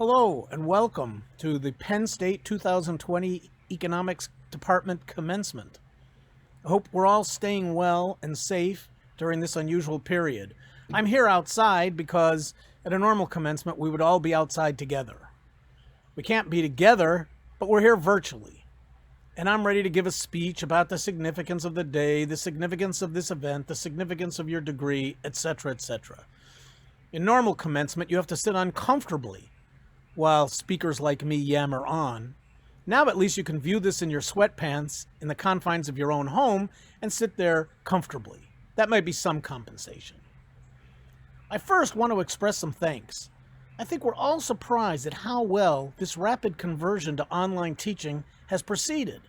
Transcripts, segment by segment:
Hello and welcome to the Penn State 2020 Economics Department Commencement. I hope we're all staying well and safe during this unusual period. I'm here outside because at a normal commencement we would all be outside together. We can't be together, but we're here virtually. And I'm ready to give a speech about the significance of the day, the significance of this event, the significance of your degree, etc., etc. In normal commencement, you have to sit uncomfortably while speakers like me yammer on. Now at least you can view this in your sweatpants in the confines of your own home and sit there comfortably. That might be some compensation. I first want to express some thanks. I think we're all surprised at how well this rapid conversion to online teaching has proceeded.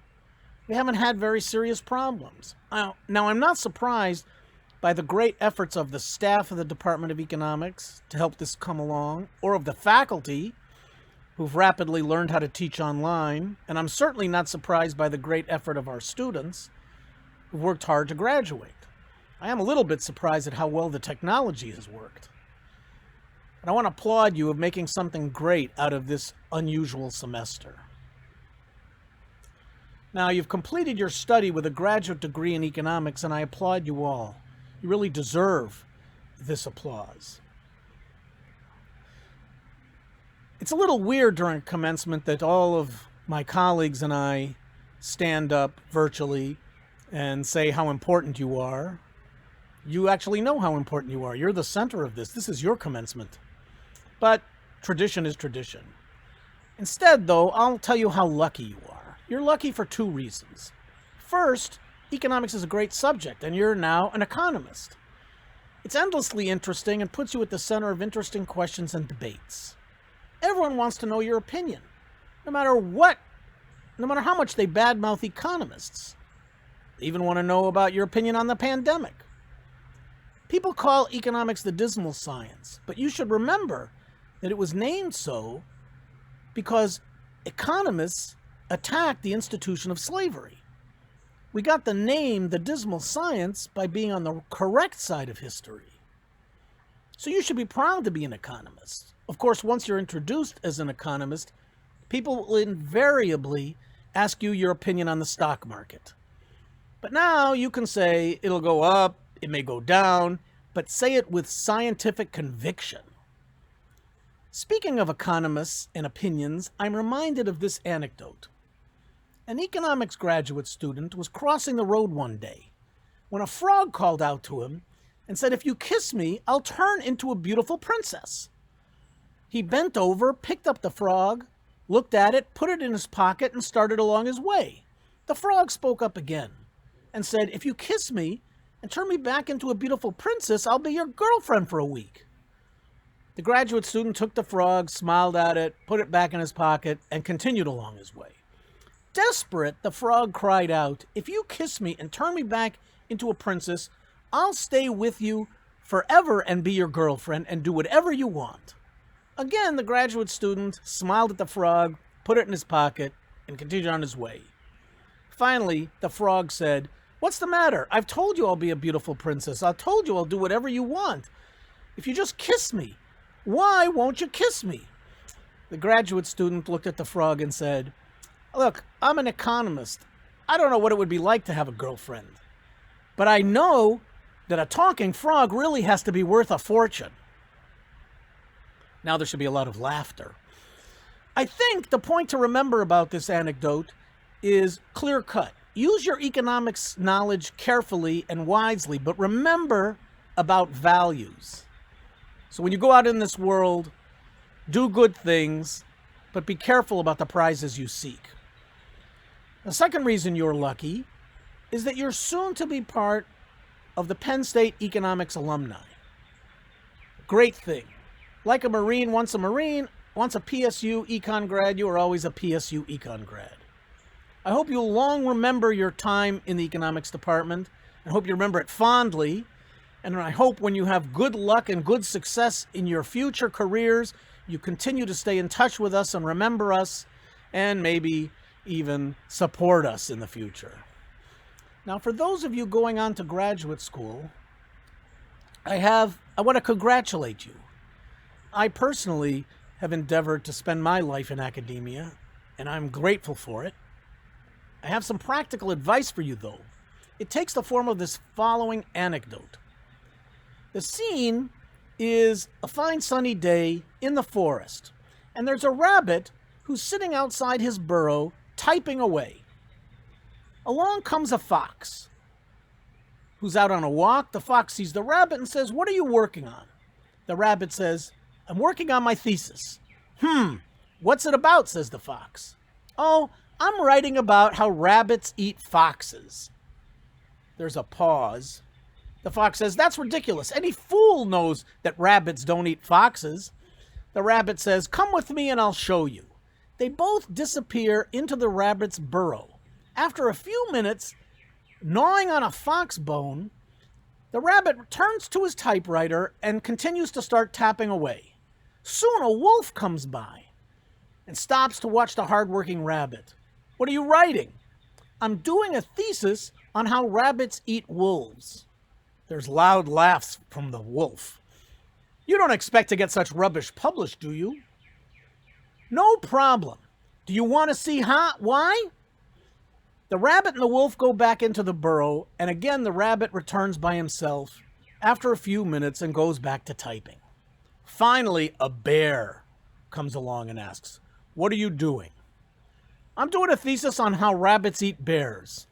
We haven't had very serious problems. Now I'm not surprised by the great efforts of the staff of the Department of Economics to help this come along, or of the faculty who've rapidly learned how to teach online, and I'm certainly not surprised by the great effort of our students who've worked hard to graduate. I am a little bit surprised at how well the technology has worked. And I want to applaud you of making something great out of this unusual semester. Now, you've completed your study with a graduate degree in economics, and I applaud you all. You really deserve this applause. It's a little weird during commencement that all of my colleagues and I stand up virtually and say how important you are. You actually know how important you are. You're the center of this. This is your commencement. But tradition is tradition. Instead, though, I'll tell you how lucky you are. You're lucky for two reasons. First, economics is a great subject, and you're now an economist. It's endlessly interesting and puts you at the center of interesting questions and debates. Everyone wants to know your opinion, no matter how much they badmouth economists. They even want to know about your opinion on the pandemic. People call economics the dismal science, but you should remember that it was named so because economists attacked the institution of slavery. We got the name the dismal science by being on the correct side of history. So you should be proud to be an economist. Of course, once you're introduced as an economist, people will invariably ask you your opinion on the stock market. But now you can say it'll go up, it may go down, but say it with scientific conviction. Speaking of economists and opinions, I'm reminded of this anecdote. An economics graduate student was crossing the road one day when a frog called out to him and said, "If you kiss me, I'll turn into a beautiful princess." He bent over, picked up the frog, looked at it, put it in his pocket, and started along his way. The frog spoke up again and said, "If you kiss me and turn me back into a beautiful princess, I'll be your girlfriend for a week." The graduate student took the frog, smiled at it, put it back in his pocket, and continued along his way. Desperate, the frog cried out, "If you kiss me and turn me back into a princess, I'll stay with you forever and be your girlfriend and do whatever you want." Again, the graduate student smiled at the frog, put it in his pocket, and continued on his way. Finally, the frog said, "What's the matter? I've told you I'll be a beautiful princess. I've told you I'll do whatever you want. If you just kiss me, why won't you kiss me?" The graduate student looked at the frog and said, "Look, I'm an economist. I don't know what it would be like to have a girlfriend. But I know that a talking frog really has to be worth a fortune." Now there should be a lot of laughter. I think the point to remember about this anecdote is clear-cut. Use your economics knowledge carefully and wisely, but remember about values. So when you go out in this world, do good things, but be careful about the prizes you seek. The second reason you're lucky is that you're soon to be part of the Penn State economics alumni. Great thing. Like a Marine, once a PSU econ grad, you are always a PSU econ grad. I hope you'll long remember your time in the economics department, and hope you remember it fondly. And I hope when you have good luck and good success in your future careers, you continue to stay in touch with us and remember us, and maybe even support us in the future. Now, for those of you going on to graduate school, I want to congratulate you. I personally have endeavored to spend my life in academia, and I'm grateful for it. I have some practical advice for you, though. It takes the form of this following anecdote. The scene is a fine sunny day in the forest, and there's a rabbit who's sitting outside his burrow typing away. Along comes a fox who's out on a walk. The fox sees the rabbit and says, "What are you working on?" The rabbit says, "I'm working on my thesis." What's it about?" says the fox. "Oh, I'm writing about how rabbits eat foxes." There's a pause. The fox says, "That's ridiculous. Any fool knows that rabbits don't eat foxes." The rabbit says, "Come with me and I'll show you." They both disappear into the rabbit's burrow. After a few minutes, gnawing on a fox bone, the rabbit returns to his typewriter and continues to start tapping away. Soon a wolf comes by and stops to watch the hardworking rabbit. "What are you writing?" "I'm doing a thesis on how rabbits eat wolves." There's loud laughs from the wolf. "You don't expect to get such rubbish published, do you?" "No problem. Do you want to see why?" The rabbit and the wolf go back into the burrow, and again the rabbit returns by himself after a few minutes and goes back to typing. Finally, a bear comes along and asks, "What are you doing?" "I'm doing a thesis on how rabbits eat bears."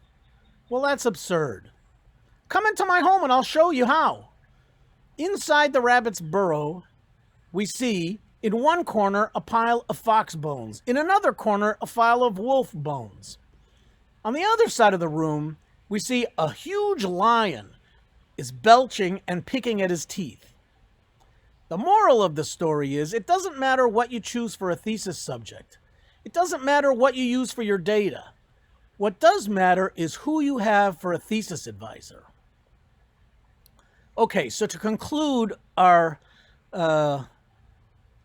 "Well, that's absurd." "Come into my home and I'll show you how." Inside the rabbit's burrow, we see in one corner a pile of fox bones, in another corner a pile of wolf bones. On the other side of the room, we see a huge lion is belching and picking at his teeth. The moral of the story is, it doesn't matter what you choose for a thesis subject. It doesn't matter what you use for your data. What does matter is who you have for a thesis advisor. Okay, so to conclude our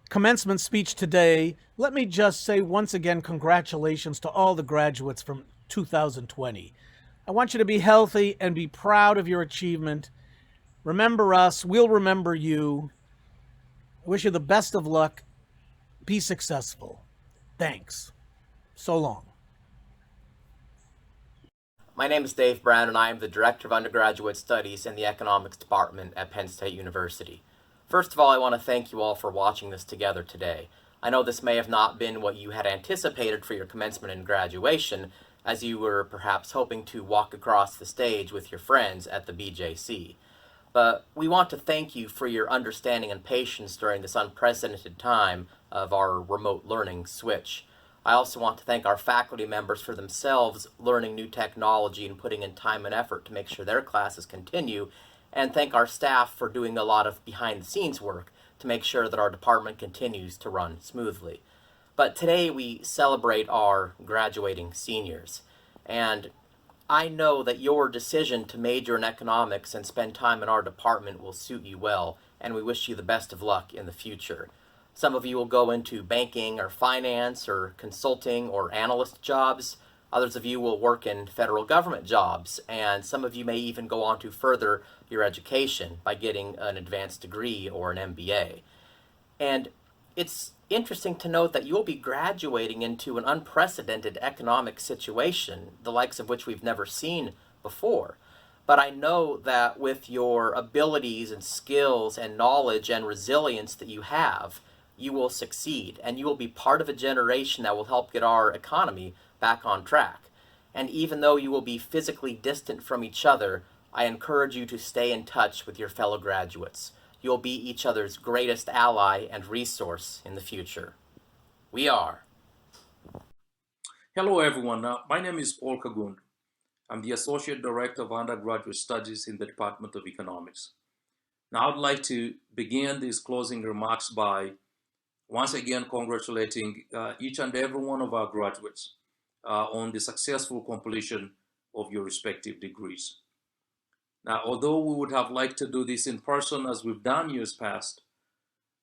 commencement speech today, let me just say once again, congratulations to all the graduates from 2020. I want you to be healthy and be proud of your achievement. Remember us, we'll remember you. I wish you the best of luck. Be successful. Thanks. So long. My name is Dave Brown, and I am the Director of Undergraduate Studies in the Economics Department at Penn State University. First of all, I want to thank you all for watching this together today. I know this may have not been what you had anticipated for your commencement and graduation, as you were perhaps hoping to walk across the stage with your friends at the BJC. But we want to thank you for your understanding and patience during this unprecedented time of our remote learning switch. I also want to thank our faculty members for themselves learning new technology and putting in time and effort to make sure their classes continue, and thank our staff for doing a lot of behind-the-scenes work to make sure that our department continues to run smoothly. But today we celebrate our graduating seniors, and I know that your decision to major in economics and spend time in our department will suit you well, and we wish you the best of luck in the future. Some of you will go into banking or finance or consulting or analyst jobs. Others of you will work in federal government jobs, and some of you may even go on to further your education by getting an advanced degree or an MBA. And it's interesting to note that you'll be graduating into an unprecedented economic situation, the likes of which we've never seen before. But I know that with your abilities and skills and knowledge and resilience that you have, you will succeed, and you will be part of a generation that will help get our economy back on track. And even though you will be physically distant from each other, I encourage you to stay in touch with your fellow graduates. You'll be each other's greatest ally and resource in the future. We are. Hello, everyone. My name is Paul Kagund. I'm the Associate Director of Undergraduate Studies in the Department of Economics. Now, I'd like to begin these closing remarks by once again congratulating each and every one of our graduates on the successful completion of your respective degrees. Now, although we would have liked to do this in person as we've done years past,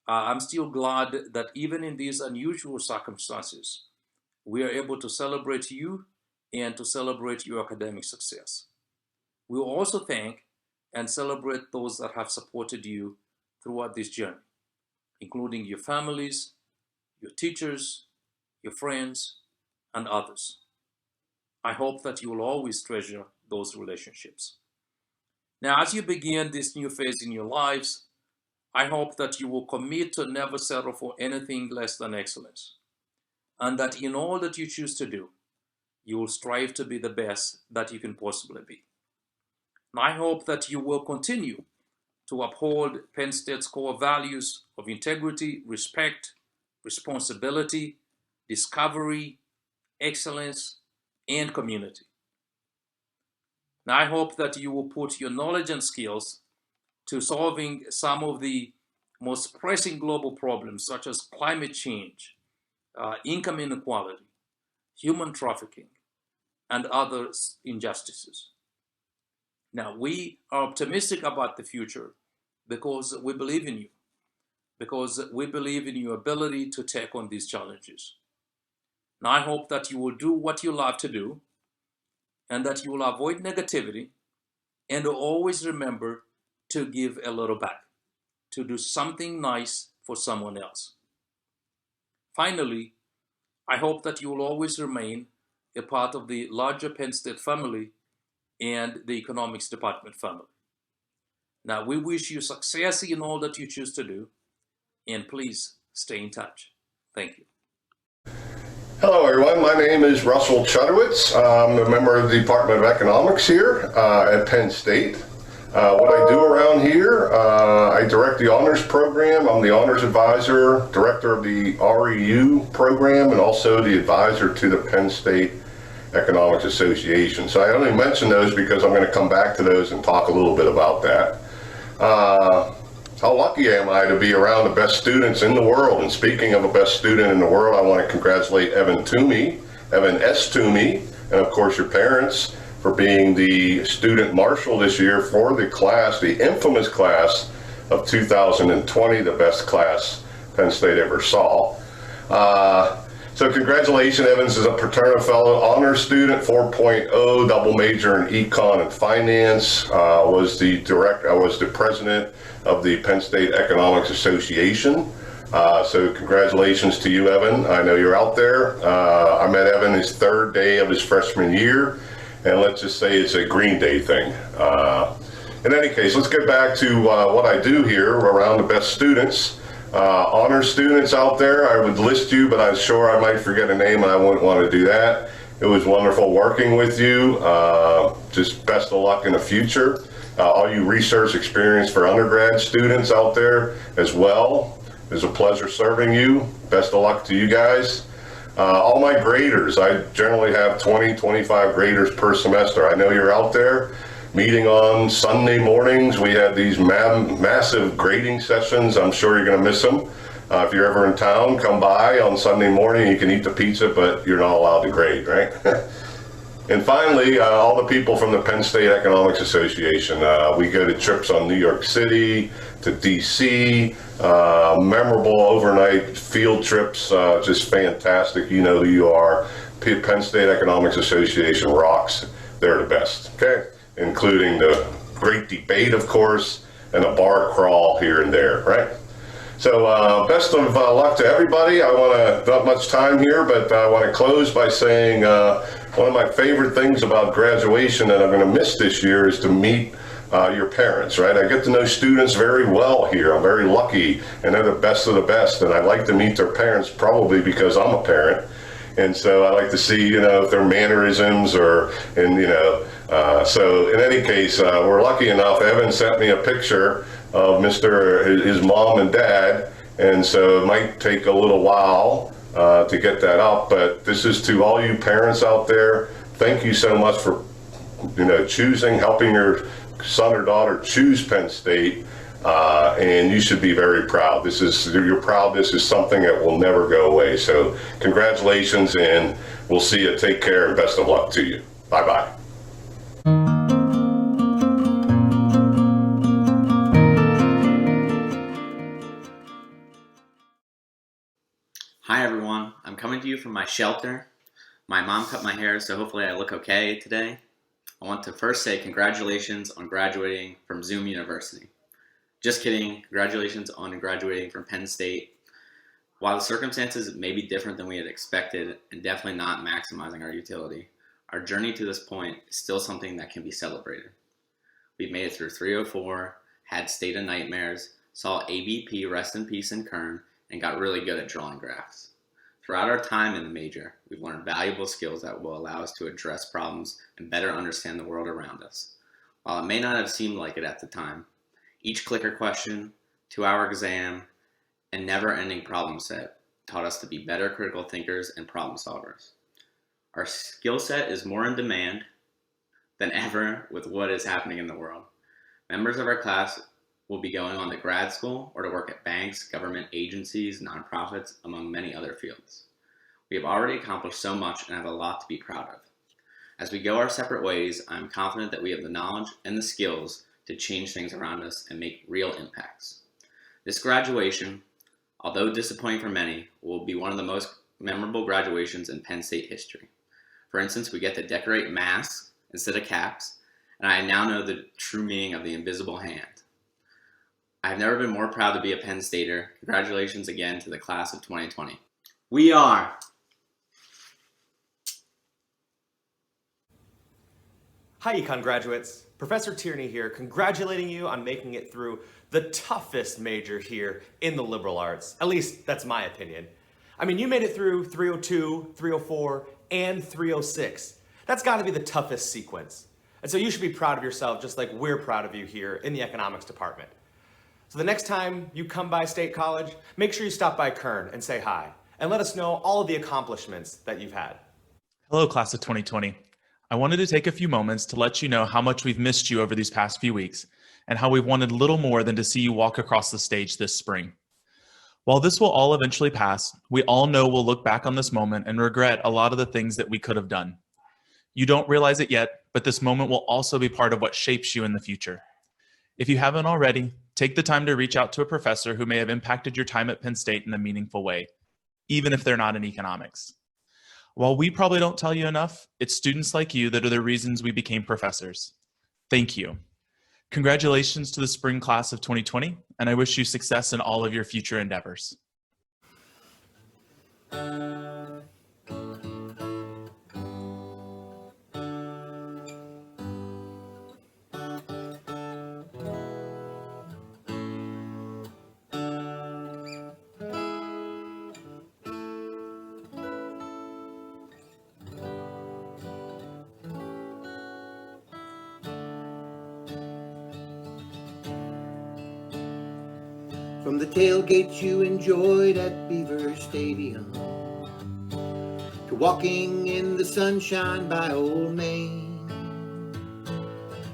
I'm still glad that even in these unusual circumstances, we are able to celebrate you and to celebrate your academic success. We will also thank and celebrate those that have supported you throughout this journey, including your families, your teachers, your friends, and others. I hope that you will always treasure those relationships. Now, as you begin this new phase in your lives, I hope that you will commit to never settle for anything less than excellence, and that in all that you choose to do, you will strive to be the best that you can possibly be. And I hope that you will continue to uphold Penn State's core values of integrity, respect, responsibility, discovery, excellence, and community. Now, I hope that you will put your knowledge and skills to solving some of the most pressing global problems, such as climate change, income inequality, human trafficking, and other injustices. Now, we are optimistic about the future because we believe in you, because we believe in your ability to take on these challenges. Now, I hope that you will do what you love to do, and that you will avoid negativity, and always remember to give a little back, to do something nice for someone else. Finally, I hope that you will always remain a part of the larger Penn State family and the economics department family. Now, we wish you success in all that you choose to do, and please stay in touch. Thank you. Hello everyone, my name is Russell Chudowitz. I'm a member of the Department of Economics here at Penn State. What I do around here, I direct the honors program. I'm the honors advisor, director of the REU program, and also the advisor to the Penn State Economics Association. So I only mention those because I'm going to come back to those and talk a little bit about that. How lucky am I to be around the best students in the world? And speaking of a best student in the world, I want to congratulate Evan S. Toomey, and of course your parents for being the student marshal this year for the class, the infamous class of 2020, the best class Penn State ever saw. So congratulations, Evans is a Paterno Fellow Honor Student, 4.0, double major in Econ and Finance, was the president of the Penn State Economics Association. So congratulations to you, Evan. I know you're out there. I met Evan his third day of his freshman year, and let's just say it's a Green Day thing. In any case, let's get back to what I do here around the best students. Honor students out there, I would list you, but I'm sure I might forget a name and I wouldn't want to do that. It was wonderful working with you. Just best of luck in the future. All you research experience for undergrad students out there as well. It was a pleasure serving you. Best of luck to you guys. All my graders, I generally have 20, 25 graders per semester. I know you're out there meeting on Sunday mornings. We have these massive grading sessions. I'm sure you're going to miss them. If you're ever in town, come by on Sunday morning. You can eat the pizza, but you're not allowed to grade, right? And finally, all the people from the Penn State Economics Association. We go to trips on New York City, to DC, memorable overnight field trips, just fantastic. You know who you are. Penn State Economics Association rocks. They're the best, okay? Including the great debate, of course, and a bar crawl here and there, right? So best of luck to everybody. I want to, not much time here, but I want to close by saying one of my favorite things about graduation that I'm going to miss this year is to meet your parents, right? I get to know students very well here. I'm very lucky, and they're the best of the best, and I like to meet their parents probably because I'm a parent. And so I like to see, you know, if their mannerisms or, and you know, so in any case, we're lucky enough. Evan sent me a picture of his mom and dad, and so it might take a little while to get that up. But this is to all you parents out there. Thank you so much for, you know, helping your son or daughter choose Penn State. And you should be very proud. Your proudness is something that will never go away. So congratulations, and we'll see you. Take care, and best of luck to you. Bye-bye. Hi everyone, I'm coming to you from my shelter. My mom cut my hair, so hopefully I look okay today. I want to first say congratulations on graduating from Zoom University. Just kidding, congratulations on graduating from Penn State. While the circumstances may be different than we had expected and definitely not maximizing our utility, our journey to this point is still something that can be celebrated. We've made it through 304, had state of nightmares, saw ABP rest in peace in Kern, and got really good at drawing graphs. Throughout our time in the major, we've learned valuable skills that will allow us to address problems and better understand the world around us. While it may not have seemed like it at the time, each clicker question, 2-hour exam, and never-ending problem set taught us to be better critical thinkers and problem solvers. Our skill set is more in demand than ever with what is happening in the world. Members of our class will be going on to grad school or to work at banks, government agencies, nonprofits, among many other fields. We have already accomplished so much and have a lot to be proud of. As we go our separate ways, I am confident that we have the knowledge and the skills to change things around us and make real impacts. This graduation, although disappointing for many, will be one of the most memorable graduations in Penn State history. For instance, we get to decorate masks instead of caps, and I now know the true meaning of the invisible hand. I have never been more proud to be a Penn Stater. Congratulations again to the class of 2020. We are. Hi, Econ graduates. Professor Tierney here, congratulating you on making it through the toughest major here in the liberal arts. At least, that's my opinion. I mean, you made it through 302, 304, and 306. That's got to be the toughest sequence. And so you should be proud of yourself just like we're proud of you here in the economics department. So the next time you come by State College, make sure you stop by Kern and say hi, and let us know all of the accomplishments that you've had. Hello, class of 2020. I wanted to take a few moments to let you know how much we've missed you over these past few weeks, and how we've wanted little more than to see you walk across the stage this spring. While this will all eventually pass, we all know we'll look back on this moment and regret a lot of the things that we could have done. You don't realize it yet, but this moment will also be part of what shapes you in the future. If you haven't already, take the time to reach out to a professor who may have impacted your time at Penn State in a meaningful way, even if they're not in economics. While we probably don't tell you enough, it's students like you that are the reasons we became professors. Thank you. Congratulations to the spring class of 2020, and I wish you success in all of your future endeavors. From the tailgates you enjoyed at Beaver Stadium to walking in the sunshine by Old Main,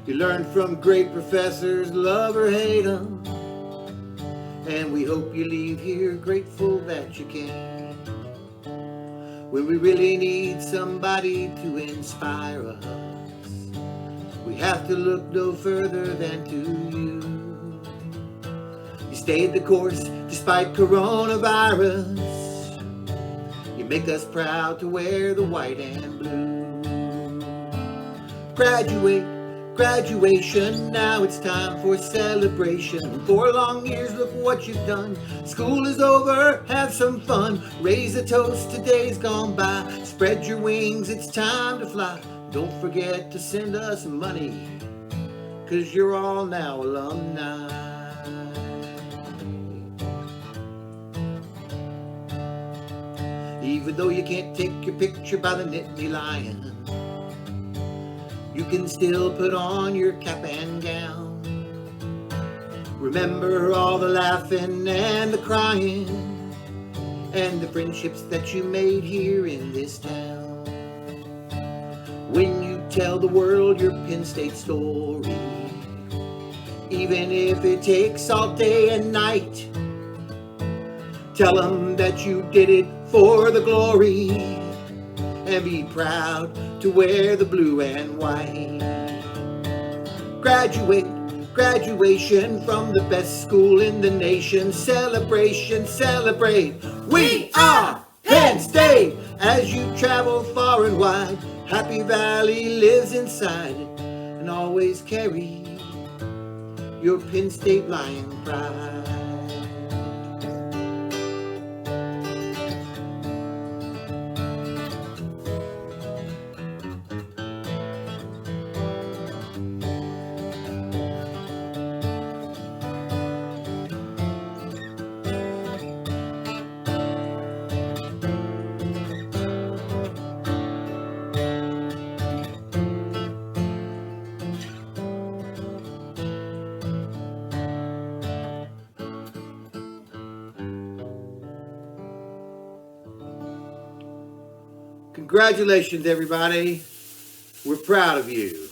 you learned from great professors, love or hate them, and we hope you leave here grateful that you came. When we really need somebody to inspire us, we have to look no further than to you. You stayed the course despite coronavirus. You make us proud to wear the white and blue. Graduation, now it's time for celebration. 4 long years, look what you've done. School is over, have some fun. Raise a toast to days gone by. Spread your wings, it's time to fly. Don't forget to send us money, 'cause you're all now alumni. Even though you can't take your picture by the Nittany Lion, you can still put on your cap and gown. Remember all the laughing and the crying and the friendships that you made here in this town. When you tell the world your Penn State story, even if it takes all day and night, tell them that you did it for the glory, and be proud to wear the blue and white. Graduation from the best school in the nation. Celebration, celebrate. We are Penn State. As you travel far and wide, Happy Valley lives inside, and always carry your Penn State Lion pride. Congratulations, everybody. We're proud of you.